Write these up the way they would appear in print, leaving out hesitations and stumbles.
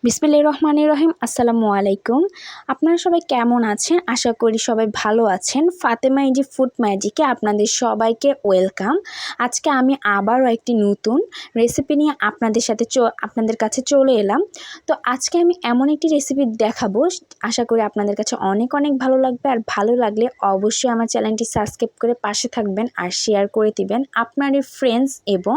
বিসমিল্লাহির রহমানির রহিম। আসসালামু আলাইকুম। আপনারা সবাই কেমন আছেন? আশা করি সবাই ভালো আছেন। ফাতেমা ইজি ফুড ম্যাজিকে আপনাদের সবাইকে ওয়েলকাম। আজকে আমি আবারও একটি নতুন রেসিপি নিয়ে আপনাদের কাছে চলে এলাম। তো আজকে আমি এমন একটি রেসিপি দেখাবো, আশা করি আপনাদের কাছে অনেক অনেক ভালো লাগবে। আর ভালো লাগলে অবশ্যই আমার চ্যানেলটি সাবস্ক্রাইব করে পাশে থাকবেন আর শেয়ার করে দিবেন আপনাদের ফ্রেন্ডস এবং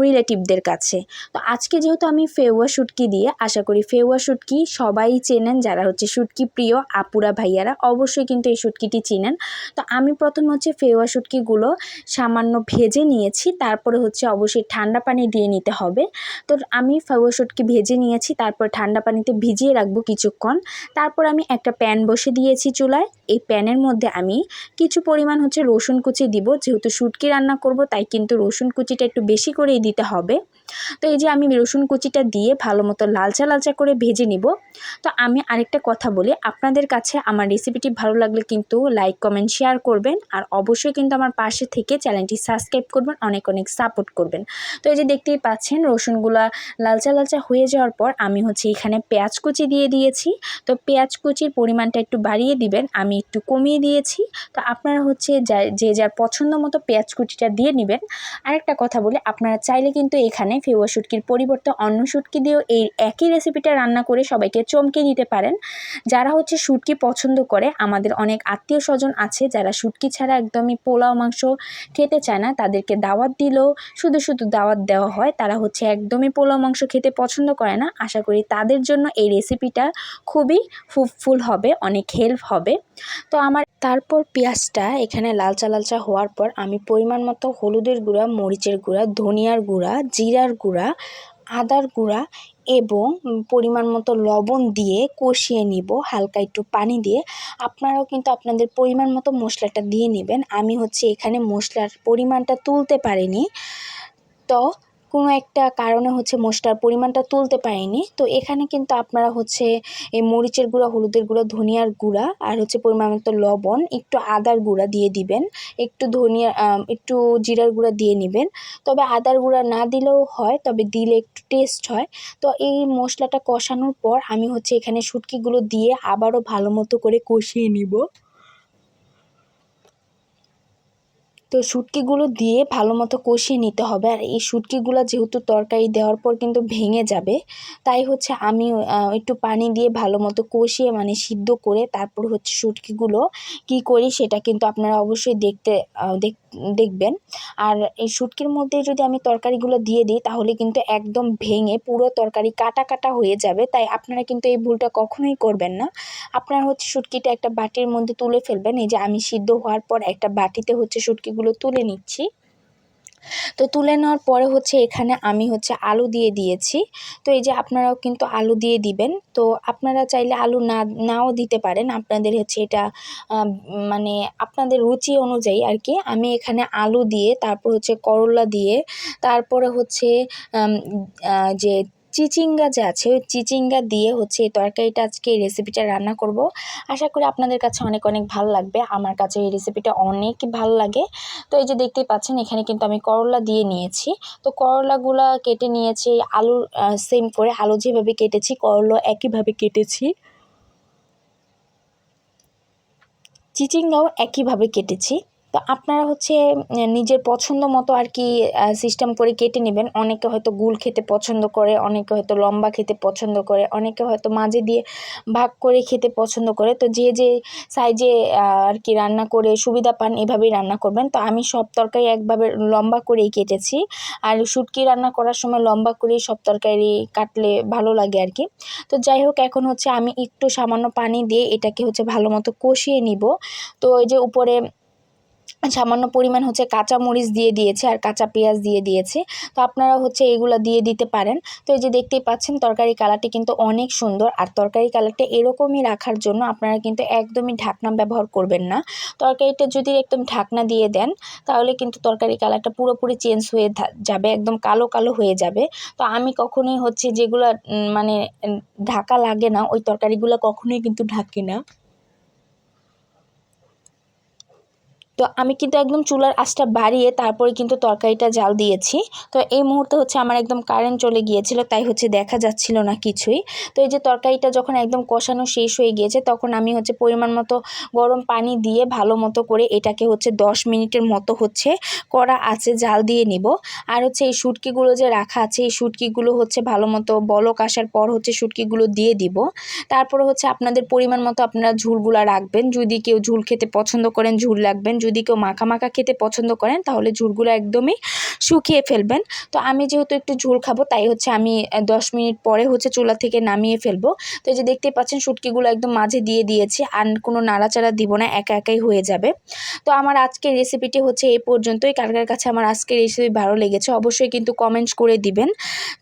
রিলেটিভদের কাছে। তো আজকে যেহেতু আমি ফেওয়া শুটকি দিয়ে, আশা করি ফেওয়া শুটকি সবাই চেনেন, যারা হচ্ছে শুটকি প্রিয় আপুরা ভাইয়ারা অবশ্যই কিন্তু এই শুটকিটি চিনেন। তো আমি প্রথমে হচ্ছে ফেওয়া শুটকিগুলো সামান্য ভেজে নিয়েছি, তারপরে হচ্ছে অবশ্যই ঠান্ডা পানি দিয়ে নিতে হবে। তো আমি ফেওয়া শুটকি ভেজে নিয়েছি, তারপর ঠান্ডা পানিতে ভিজিয়ে রাখবো কিছুক্ষণ। তারপর আমি একটা প্যান বসে দিয়েছি চুলায়। এই প্যানের মধ্যে আমি কিছু পরিমাণ হচ্ছে রসুন কুচি দিব, যেহেতু শুটকি রান্না করব তাই কিন্তু রসুন কুচিটা একটু বেশি করেই দিতে হবে। তো এই যে আমি রসুন কুচিটা দিয়ে ভালো মতো লালচা লালচা করে ভেজে নিব। তো আমি আরেকটা কথা বলি, আপনাদের কাছে আমার রেসিপিটি ভালো লাগলে কিন্তু লাইক কমেন্ট শেয়ার করবেন, আর অবশ্যই কিন্তু আমার পাশে থেকে চ্যানেলটি সাবস্ক্রাইব করবেন, অনেক অনেক সাপোর্ট করবেন। তো এই যে দেখতেই পাচ্ছেন রসুনগুলা লালচা লালচা হয়ে যাওয়ার পর আমি হচ্ছে এখানে পেঁয়াজ কুচি দিয়ে দিয়েছি। তো পেঁয়াজ কুচির পরিমাণটা একটু বাড়িয়ে দিবেন, আমি একটু কমিয়ে দিয়েছি। তো আপনারা হচ্ছে যে যার পছন্দ মতো পেঁয়াজ কুচিটা দিয়ে নেবেন। আরেকটা কথা বলি, আপনারা চাইলে কিন্তু এখানে ফেওয়া শুটকির পরিবর্তে অন্য শুটকি দিয়েও এই একই রেসিপিটা রান্না করে সবাইকে চমকে দিতে পারেন। যারা হচ্ছে শুটকি পছন্দ করে, আমাদের অনেক আত্মীয় স্বজন আছে যারা শুটকি ছাড়া একদমই পোলাও মাংস খেতে চায় না, তাদেরকে দাওয়াত দিলেও শুধু শুধু দাওয়াত দেওয়া হয়, তারা হচ্ছে একদমই পোলাও মাংস খেতে পছন্দ করে না। আশা করি তাদের জন্য এই রেসিপিটা খুবই ফ্রুটফুল হবে, অনেক হেল্প হবে। তো আমার তারপর পেঁয়াজটা এখানে লালচা লালচা হওয়ার পর আমি পরিমাণ মতো হলুদের গুঁড়া, মরিচের গুঁড়া, ধনিয়ার গুঁড়া, জিরার গুঁড়া, আদার গুঁড়া এবং পরিমাণ মতো লবণ দিয়ে কষিয়ে নিব হালকা একটু পানি দিয়ে। আপনারাও কিন্তু আপনাদের পরিমাণ মতো মশলাটা দিয়ে নেবেন। আমি হচ্ছে এখানে মশলার পরিমাণটা তুলতে পারিনি, তো কোনো একটা কারণে হচ্ছে মশলার পরিমাণটা তুলতে পারিনি। তো এখানে কিন্তু আপনারা হচ্ছে এই মরিচের গুঁড়া, হলুদের গুঁড়া, ধনিয়ার গুঁড়া আর হচ্ছে পরিমাণ মতো লবণ, একটু আদার গুঁড়া দিয়ে দিবেন, একটু জিরার গুঁড়া দিয়ে নেবেন। তবে আদার গুঁড়া না দিলেও হয়, তবে দিলে একটু টেস্ট হয়। তো এই মশলাটা কষানোর পর আমি হচ্ছে এখানে শুটকিগুলো দিয়ে আবারও ভালো মতো করে কষিয়ে নিব। তো শুটকিগুলো দিয়ে ভালো মতো কষিয়ে নিতে হবে। আর এই শুটকিগুলো যেহেতু তরকারি দেওয়ার পর কিন্তু ভেঙে যাবে, তাই হচ্ছে আমি একটু পানি দিয়ে ভালো মতো কষিয়ে মানে সিদ্ধ করে তারপর হচ্ছে শুটকিগুলো কী করি সেটা কিন্তু আপনারা অবশ্যই দেখবেন। আর এই শুটকির মধ্যে যদি আমি তরকারিগুলো দিয়ে দিই তাহলে কিন্তু একদম ভেঙে পুরো তরকারি কাটা কাটা হয়ে যাবে, তাই আপনারা কিন্তু এই ভুলটা কখনোই করবেন না। আপনারা হচ্ছে শুটকিটা একটা বাটির মধ্যে তুলে ফেলবেন। এই যে আমি সিদ্ধ হওয়ার পর একটা বাটিতে হচ্ছে শুটকিগুলো তুলে নিচ্ছি। তো তুলে নেওয়ার পরে হচ্ছে এখানে আমি হচ্ছে আলু দিয়ে দিয়েছি। তো এই যে আপনারাও কিন্তু আলু দিয়ে দিবেন। তো আপনারা চাইলে আলু নাও দিতে পারেন, আপনাদের হচ্ছে এটা মানে আপনাদের রুচি অনুযায়ী আর কি। আমি এখানে আলু দিয়ে, তারপর হচ্ছে করলা দিয়ে, তারপরে হচ্ছে যে চিচিঙ্গা যে আছে ওই চিচিঙ্গা দিয়ে হচ্ছে এই তরকারিটা, আজকে এই রেসিপিটা রান্না করব। আশা করি আপনাদের কাছে অনেক অনেক ভালো লাগবে। আমার কাছে এই রেসিপিটা অনেক ভালো লাগে। তো এই যে দেখতেই পাচ্ছেন এখানে কিন্তু আমি করলা দিয়ে নিয়েছি। তো করলাগুলা কেটে নিয়েছি, আলু সেম করে আলু যেভাবে কেটেছি করলা একইভাবে কেটেছি, চিচিঙ্গাও একইভাবে কেটেছি। তো আপনারা হচ্ছে নিজের পছন্দ মতো আর কি সিস্টেম করে কেটে নেবেন। অনেকে হয়তো গোল খেতে পছন্দ করে, অনেকে হয়তো লম্বা খেতে পছন্দ করে, অনেকে হয়তো মাঝে দিয়ে ভাগ করে খেতে পছন্দ করে। তো যে যে সাইজে আর কি রান্না করে সুবিধা পান এভাবেই রান্না করবেন। তো আমি সব তরকারি একভাবে লম্বা করেই কেটেছি, আর শুটকি রান্না করার সময় লম্বা করেই সব তরকারি কাটলে ভালো লাগে আর কি। তো যাই হোক, এখন হচ্ছে আমি একটু সামান্য পানি দিয়ে এটাকে হচ্ছে ভালো মতো কষিয়ে নিব। তো এই যে উপরে সামান্য পরিমাণ হচ্ছে কাঁচা মরিচ দিয়ে দিয়েছে আর কাঁচা পেঁয়াজ দিয়ে দিয়েছে। তো আপনারা হচ্ছে এগুলো দিয়ে দিতে পারেন। তো এই যে দেখতেই পাচ্ছেন তরকারি কালারটি কিন্তু অনেক সুন্দর। আর তরকারি কালারটা এরকমই রাখার জন্য আপনারা কিন্তু একদমই ঢাকনা ব্যবহার করবেন না। তরকারিটা যদি একদম ঢাকনা দিয়ে দেন তাহলে কিন্তু তরকারি কালারটা পুরোপুরি চেঞ্জ হয়ে যাবে, একদম কালো কালো হয়ে যাবে। তো আমি কখনোই হচ্ছে যেগুলো মানে ঢাকা লাগে না ওই তরকারিগুলো কখনোই কিন্তু ঢাকি না। তো আমি কিন্তু একদম চুলার আঁচটা বাড়িয়ে তারপরে কিন্তু তরকারিটা জাল দিয়েছি। তো এই মুহূর্তে হচ্ছে আমার একদম কারেন্ট চলে গিয়েছিল, তাই হচ্ছে দেখা যাচ্ছিল না কিছুই। তো এই যে তরকারিটা যখন একদম কষানো শেষ হয়ে গিয়েছে তখন আমি হচ্ছে পরিমাণ মতো গরম পানি দিয়ে ভালো মতো করে এটাকে হচ্ছে 10 মিনিটের মতো হচ্ছে কড়া আঁচে জাল দিয়ে নিব। আর হচ্ছে এই শুটকিগুলো যে রাখা আছে এই শুটকিগুলো হচ্ছে ভালো মতো বলক আসার পর হচ্ছে শুটকিগুলো দিয়ে দিব। তারপরে হচ্ছে আপনাদের পরিমাণ মতো আপনারা ঝুলগুলা রাখবেন। যদি কেউ ঝুল খেতে পছন্দ করেন ঝুল রাখবেন, যদি কেউ মাখা মাখা খেতে পছন্দ করেন তাহলে ঝুলগুলো একদমই শুকিয়ে ফেলবেন। তো আমি যেহেতু একটু ঝোল খাবো তাই হচ্ছে আমি 10 মিনিট পরে হচ্ছে চুলা থেকে নামিয়ে ফেলবো। তো এই যে দেখতে পাচ্ছেন শুটকিগুলো একদম মাঝে দিয়ে দিয়েছি, আর কোনো নাড়াচাড়া দিব না, একা একাই হয়ে যাবে। তো আমার আজকের রেসিপিটি হচ্ছে এই পর্যন্তই। কার কার কাছে আমার আজকের রেসিপি ভালো লেগেছে অবশ্যই কিন্তু কমেন্টস করে দিবেন।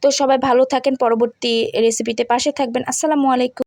তো সবাই ভালো থাকেন, পরবর্তী রেসিপিতে পাশে থাকবেন। আসসালামু আলাইকুম।